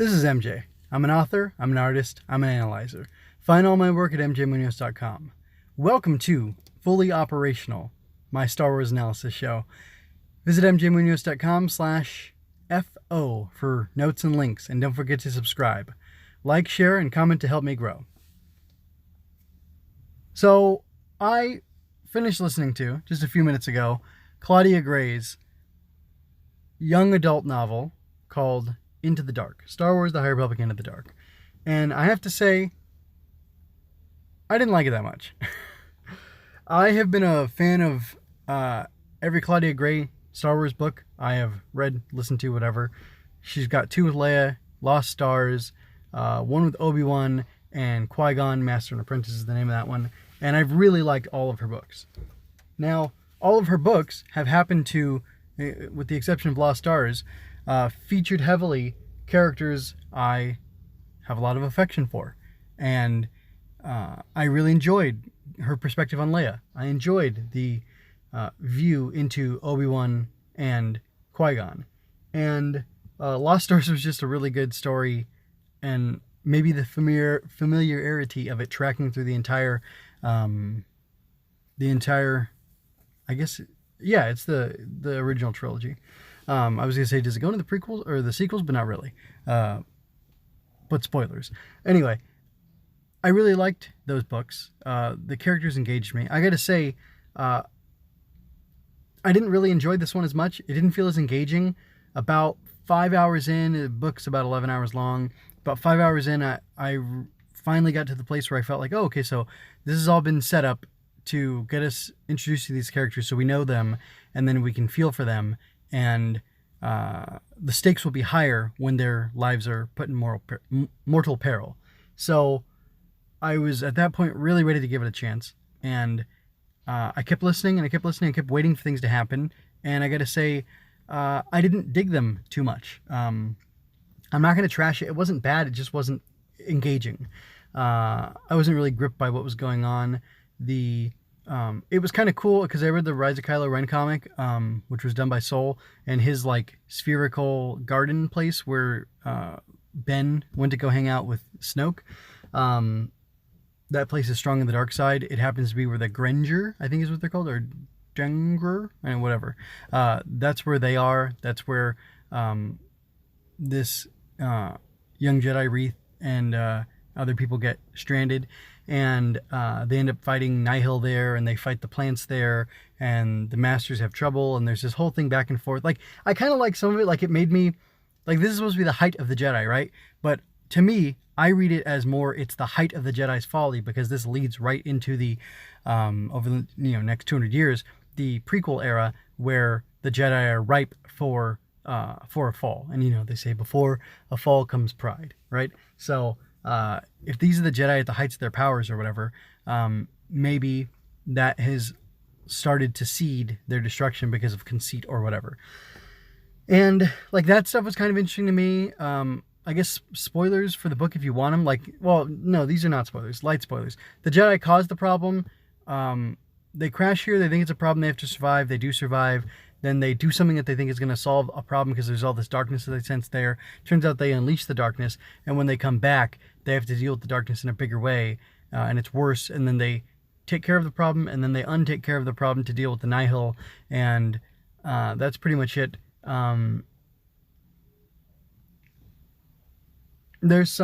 This is MJ. I'm an author, I'm an artist, I'm an analyzer. Find all my work at mjmunoz.com. Welcome to Fully Operational, my Star Wars analysis show. Visit mjmunoz.com/FO for notes and links, and don't forget to subscribe. Like, share, and comment to help me grow. So, I finished listening to, just a few minutes ago, Claudia Gray's young adult novel called Into the Dark. Star Wars The High Republic Into the Dark. And I have to say, I didn't like it that much. I have been a fan of every Claudia Gray Star Wars book I have read, listened to, whatever. She's got 2 with Leia, Lost Stars, 1 with Obi-Wan, and Qui-Gon, Master and Apprentice is the name of that one. And I've really liked all of her books. Now, all of her books have happened to, with the exception of Lost Stars, featured heavily characters I have a lot of affection for. And I really enjoyed her perspective on Leia. I enjoyed the view into Obi-Wan and Qui-Gon. And Lost Stars was just a really good story, and maybe the familiarity of it tracking through the entire, I guess, yeah, it's the original trilogy. I was going to say, does it go into the prequels or the sequels? But not really. But spoilers. Anyway, I really liked those books. The characters engaged me. I got to say, I didn't really enjoy this one as much. It didn't feel as engaging. About 5 hours in, the book's about 11 hours long. About 5 hours in, I finally got to the place where I felt like, oh, okay, so this has all been set up to get us introduced to these characters so we know them, and then we can feel for them. And the stakes will be higher when their lives are put in mortal peril. So I was at that point really ready to give it a chance, and I kept listening and I kept listening and kept waiting for things to happen. And I got to say, I didn't dig them too much. I'm not going to trash it. It wasn't bad. It just wasn't engaging. I wasn't really gripped by what was going on. It was kind of cool because I read the Rise of Kylo Ren comic, which was done by Soul, and his like spherical garden place where Ben went to go hang out with Snoke. That place is strong in the dark side. It happens to be where the Granger, I think is what they're called, or Dengrer, and whatever. That's where they are. That's where this young Jedi Reath and other people get stranded. And they end up fighting Nihil there, and they fight the plants there, and the Masters have trouble, and there's this whole thing back and forth. Like, I kind of like some of it. Like, it made me, like, this is supposed to be the height of the Jedi, right? But to me, I read it as more, it's the height of the Jedi's folly, because this leads right into the, over the next 200 years, the prequel era, where the Jedi are ripe for a fall. And, they say before a fall comes pride, right? So, if these are the Jedi at the heights of their powers or whatever, maybe that has started to seed their destruction because of conceit or whatever. And like that stuff was kind of interesting to me. I guess spoilers for the book if you want them. Like, well, no, these are not spoilers, light spoilers. The Jedi caused the problem. They crash here. They think it's a problem. They have to survive. They do survive. Then they do something that they think is going to solve a problem because there's all this darkness that they sense there. Turns out they unleash the darkness, and when they come back, they have to deal with the darkness in a bigger way, and it's worse. And then they take care of the problem, and then they untake care of the problem to deal with the Nihil, and that's pretty much it. There's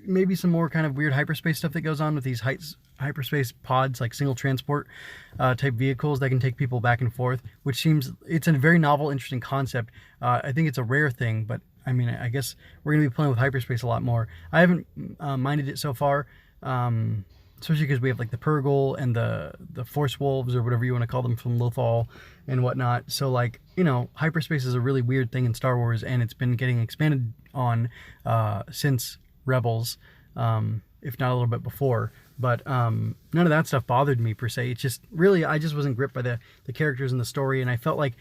maybe some more kind of weird hyperspace stuff that goes on with these hyperspace pods, like single transport type vehicles that can take people back and forth, which seems, it's a very novel, interesting concept. I think it's a rare thing, but I mean, I guess we're going to be playing with hyperspace a lot more. I haven't minded it so far, especially because we have like the Purgle and the Force Wolves, or whatever you want to call them, from Lothal and whatnot. So like, hyperspace is a really weird thing in Star Wars, and it's been getting expanded on since Rebels, if not a little bit before. But none of that stuff bothered me per se. It's just really, I just wasn't gripped by the characters and the story, and I felt like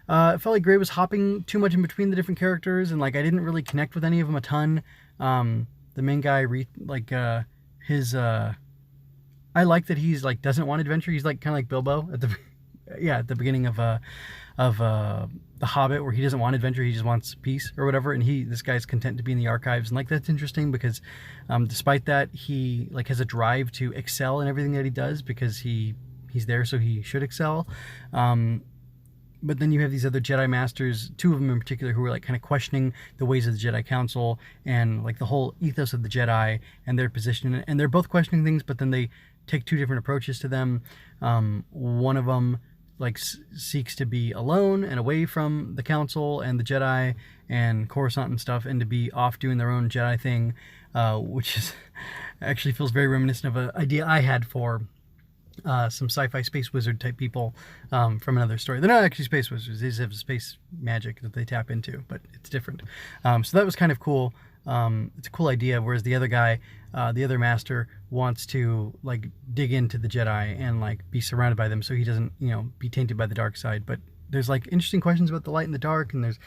Gray was hopping too much in between the different characters, and like I didn't really connect with any of them a ton. The main guy, I like that he's like doesn't want adventure. He's like kind of like Bilbo at the beginning of The Hobbit, where he doesn't want adventure, he just wants peace or whatever, and this guy's content to be in the archives, and like that's interesting because despite that, he like has a drive to excel in everything that he does because he's there, so he should excel. But then you have these other Jedi Masters, 2 of them in particular, who are like kind of questioning the ways of the Jedi Council and like the whole ethos of the Jedi and their position. And they're both questioning things, but then they take 2 different approaches to them. One of them like seeks to be alone and away from the Council and the Jedi and Coruscant and stuff, and to be off doing their own Jedi thing, which is actually feels very reminiscent of an idea I had for some sci-fi space wizard type people from another story. They're not actually space wizards, they just have space magic that they tap into, but it's different. So that was kind of cool. It's a cool idea, whereas the other guy, the other master, wants to like dig into the Jedi and like be surrounded by them so he doesn't, you know, be tainted by the dark side. But there's like interesting questions about the light and the dark, and there's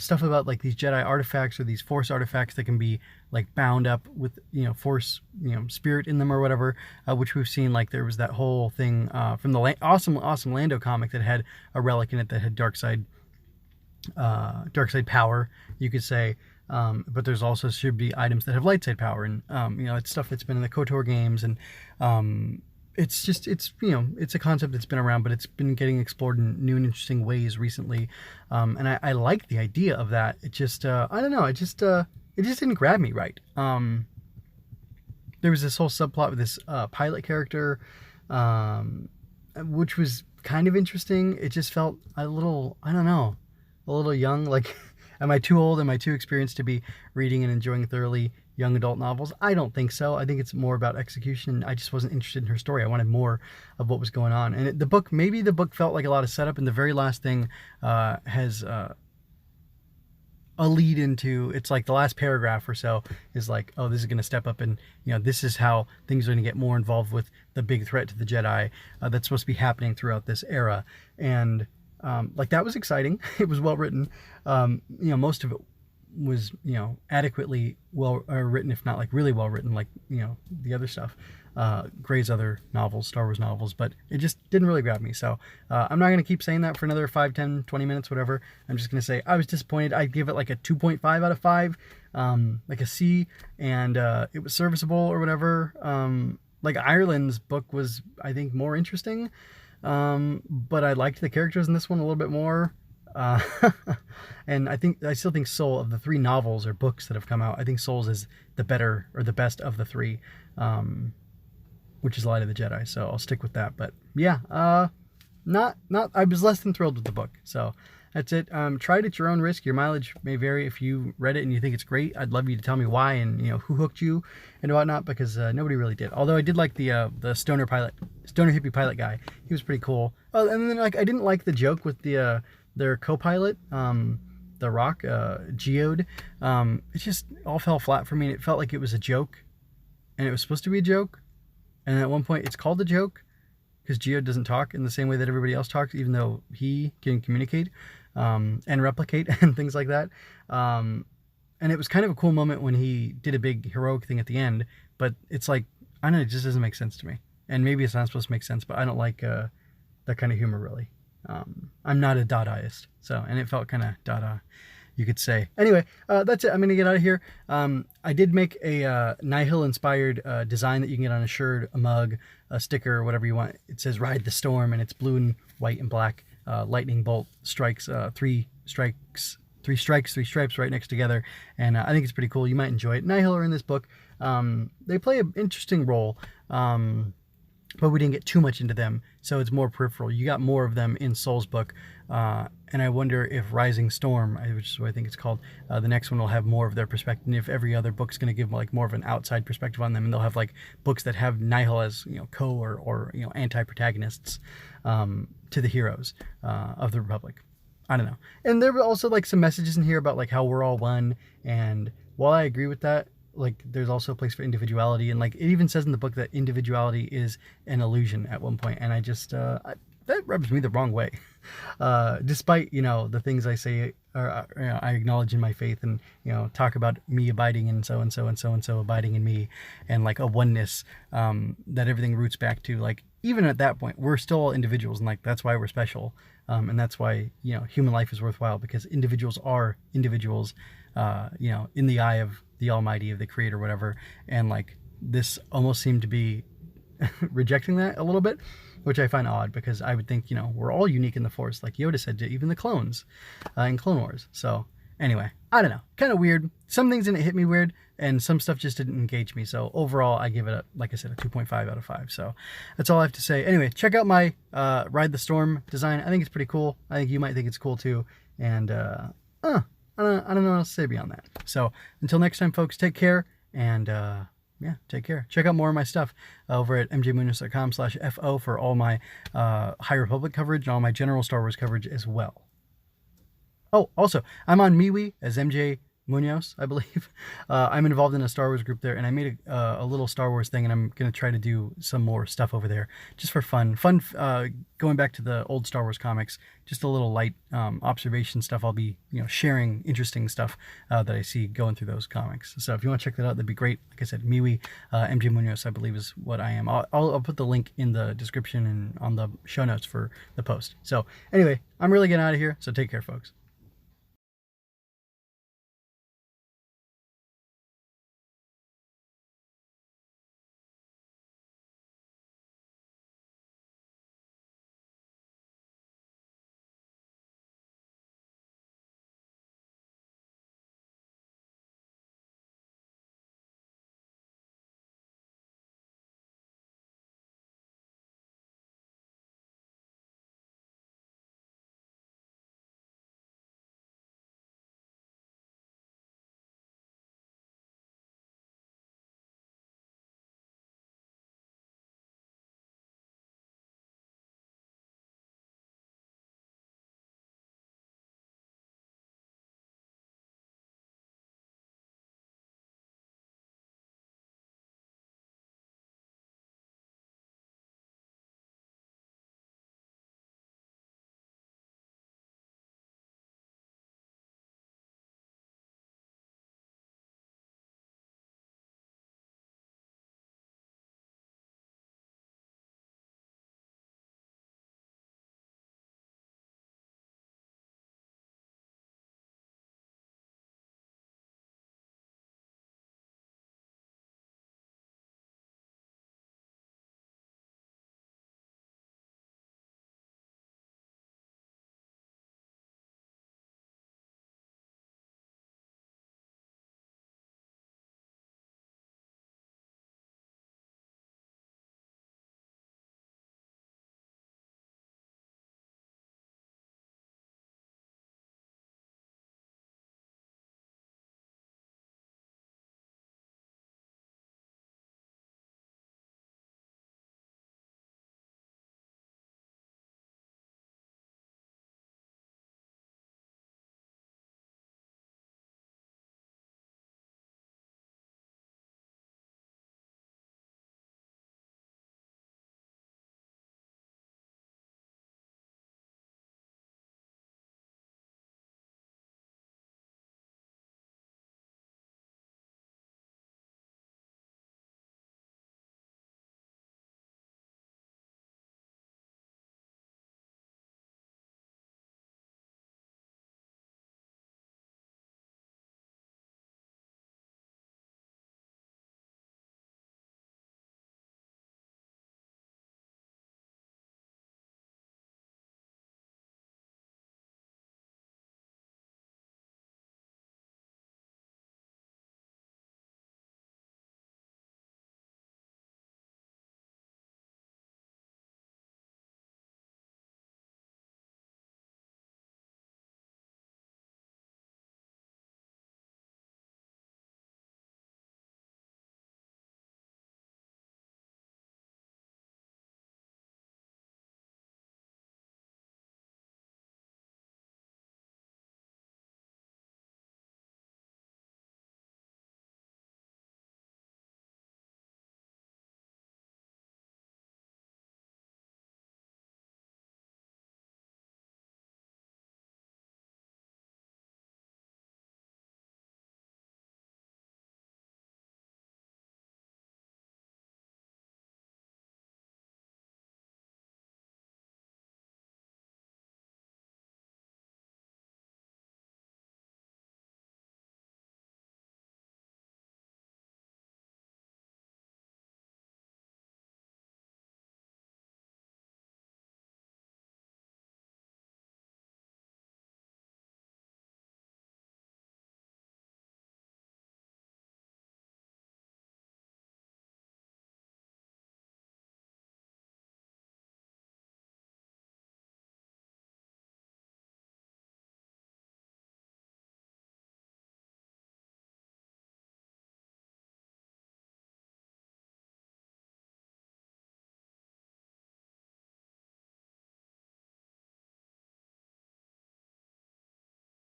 stuff about like these Jedi artifacts or these Force artifacts that can be like bound up with, you know, Force, you know, spirit in them or whatever, which we've seen. Like there was that whole thing from the awesome Lando comic that had a relic in it that had dark side power, you could say. But there's also should be items that have light side power, and you know, it's stuff that's been in the KOTOR games, and it's you know, it's a concept that's been around, but it's been getting explored in new and interesting ways recently, and I like the idea of that. It just I don't know, it just didn't grab me right. There was this whole subplot with this pilot character, which was kind of interesting. It just felt a little, I don't know, a little young. Like, am I too old? Am I too experienced to be reading and enjoying thoroughly young adult novels? I don't think so. I think it's more about execution. I just wasn't interested in her story. I wanted more of what was going on. And maybe the book felt like a lot of setup, and the very last thing has a lead into, it's like the last paragraph or so is like, oh, this is going to step up, and you know, this is how things are going to get more involved with the big threat to the Jedi that's supposed to be happening throughout this era. And like, that was exciting. It was well written. You know, most of it was, you know, adequately well written, if not like really well written, like, you know, the other stuff, Gray's other novels, Star Wars novels, but it just didn't really grab me. So I'm not going to keep saying that for another 5, 10, 20 minutes, whatever. I'm just going to say I was disappointed. I'd give it like a 2.5 out of 5, like a C, and it was serviceable or whatever. Like, Ireland's book was, I think, more interesting. But I liked the characters in this one a little bit more. And I still think Soul, of the 3 novels or books that have come out, I think Souls is the better or the best of the 3, which is Light of the Jedi. So I'll stick with that. But yeah, I was less than thrilled with the book. So that's it. Try it at your own risk. Your mileage may vary. If you read it and you think it's great, I'd love you to tell me why, and you know, who hooked you and whatnot, because nobody really did. Although I did like the stoner hippie pilot guy. He was pretty cool. Oh, and then like, I didn't like the joke with their co-pilot, the Rock, Geode. It just all fell flat for me, and it felt like it was a joke, and it was supposed to be a joke, and at one point it's called a joke because Geode doesn't talk in the same way that everybody else talks, even though he can communicate and replicate and things like that. And it was kind of a cool moment when he did a big heroic thing at the end, but it's like, I don't know, it just doesn't make sense to me. And maybe it's not supposed to make sense, but I don't like that kind of humor, really. I'm not a Dadaist, so, and it felt kind of Dada, you could say. Anyway, that's it. I'm gonna get out of here. I did make a Nihil inspired design that you can get on a shirt, a mug, a sticker, whatever you want. It says "Ride the Storm," and it's blue and white and black. Lightning bolt strikes, 3 stripes right next together, and I think it's pretty cool. You might enjoy it. Nihil are in this book. They play an interesting role, but we didn't get too much into them, so it's more peripheral. You got more of them in Soul's book, and I wonder if Rising Storm, which is what I think it's called, the next one will have more of their perspective, and if every other book's going to give like more of an outside perspective on them, and they'll have like books that have Nihil as, you know, co or you know, anti-protagonists to the heroes of the Republic. I don't know. And there were also like some messages in here about like how we're all one, and while I agree with that, like, there's also a place for individuality, and like, it even says in the book that individuality is an illusion at one point, and I just that rubs me the wrong way. Despite, you know, the things I say, or you know, I acknowledge in my faith, and you know, talk about me abiding in so and so and so and so abiding in me, and like a oneness that everything roots back to. Like, even at that point, we're still all individuals, and like, that's why we're special. And that's why, you know, human life is worthwhile, because individuals are individuals, you know, in the eye of the Almighty, of the Creator, whatever. And like, this almost seemed to be rejecting that a little bit, which I find odd, because I would think, you know, we're all unique in the Force, like Yoda said to even the clones in Clone Wars. So anyway, I don't know, kind of weird. Some things in it hit me weird, and some stuff just didn't engage me. So overall, I give it a, like I said, a 2.5 out of 5. So that's all I have to say. Anyway, check out my Ride the Storm design. I think it's pretty cool. I think you might think it's cool too. And I don't know what else to say beyond that. So until next time, folks, take care, and yeah, take care. Check out more of my stuff over at mjmunoz.com/FO for all my High Republic coverage and all my general Star Wars coverage as well. Oh, also, I'm on MeWe as MJ Munoz, I believe. I'm involved in a Star Wars group there, and I made a little Star Wars thing, and I'm going to try to do some more stuff over there just for fun. Going back to the old Star Wars comics, just a little light observation stuff. I'll be, you know, sharing interesting stuff that I see going through those comics. So if you want to check that out, that'd be great. Like I said, MeWe, MJ Munoz, I believe is what I am. I'll put the link in the description and on the show notes for the post. So anyway, I'm really getting out of here, so take care, folks.